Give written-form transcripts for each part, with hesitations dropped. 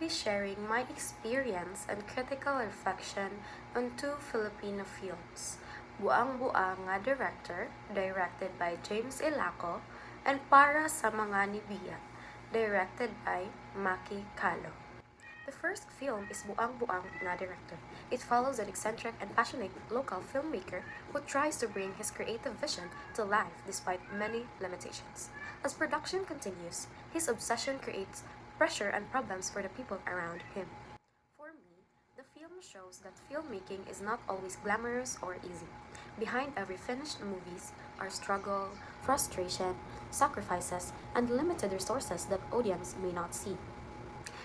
be sharing my experience and critical reflection on two Filipino films, Buang-Bua Nga Director, directed by James Ilaco, and Para sa Mga Nibiya, directed by Maki Calo. The first film is Buang-Buang Nga Director. It follows an eccentric and passionate local filmmaker who tries to bring his creative vision to life despite many limitations. As production continues, his obsession creates pressure and problems for the people around him. For me, the film shows that filmmaking is not always glamorous or easy. Behind every finished movies are struggle, frustration, sacrifices, and limited resources that audience may not see.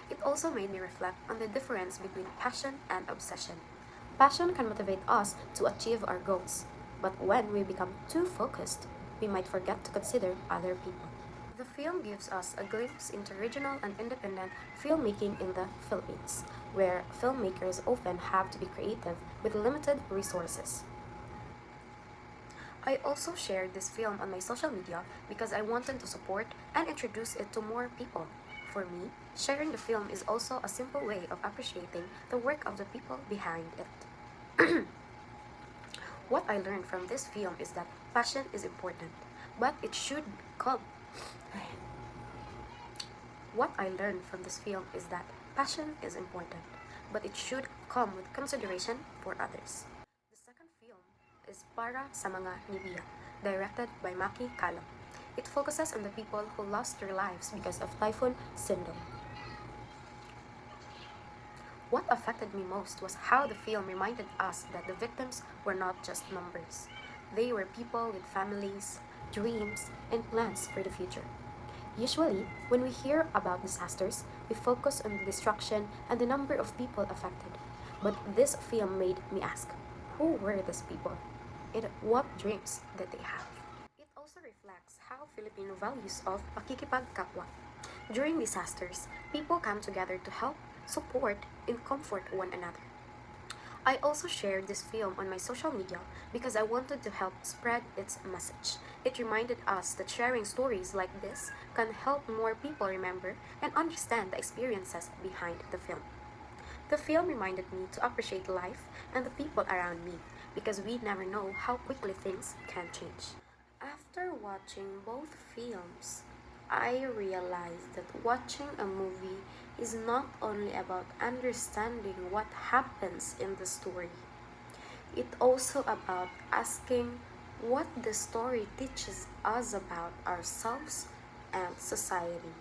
It also made me reflect on the difference between passion and obsession. Passion can motivate us to achieve our goals, but when we become too focused, we might forget to consider other people. The film gives us a glimpse into regional and independent filmmaking in the Philippines, where filmmakers often have to be creative with limited resources. I also shared this film on my social media because I wanted to support and introduce it to more people. For me, sharing the film is also a simple way of appreciating the work of the people behind it. What I learned from this film is that passion is important, but it should come. What I learned from this film is that passion is important, but it should come with consideration for others. The second film is Para sa Mga Nibiya, directed by Maki Calo. It focuses on the people who lost their lives because of Typhoon Syndrome. What affected me most was how the film reminded us that the victims were not just numbers. They were people with families, dreams, and plans for the future. Usually, when we hear about disasters, we focus on the destruction and the number of people affected. But this film made me ask, who were these people? And what dreams did they have? It also reflects how Filipino values of pakikipagkapwa. During disasters, people come together to help, support, and comfort one another. I also shared this film on my social media because I wanted to help spread its message. It reminded us that sharing stories like this can help more people remember and understand the experiences behind the film. The film reminded me to appreciate life and the people around me because we never know how quickly things can change. After watching both films, I realized that watching a movie is not only about understanding what happens in the story. It's also about asking what the story teaches us about ourselves and society.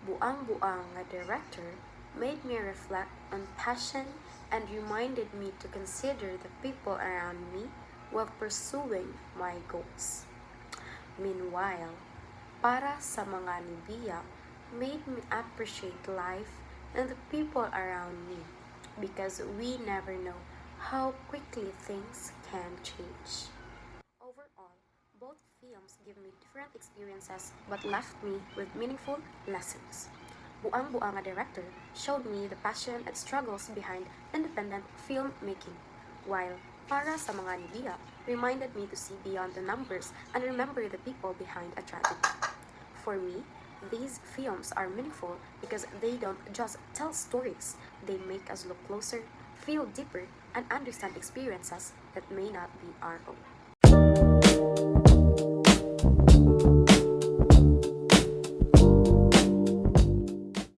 Buang-Buang, a director, made me reflect on passion and reminded me to consider the people around me while pursuing my goals. Meanwhile, Para sa Mga Nibiya made me appreciate life and the people around me because we never know how quickly things can change. Overall, both films give me different experiences but left me with meaningful lessons. Buang-Buang, a director, showed me the passion and struggles behind independent filmmaking, while Para sa Mga Nibiya reminded me to see beyond the numbers and remember the people behind a tragedy. For me, these films are meaningful because they don't just tell stories, they make us look closer, feel deeper, and understand experiences that may not be our own.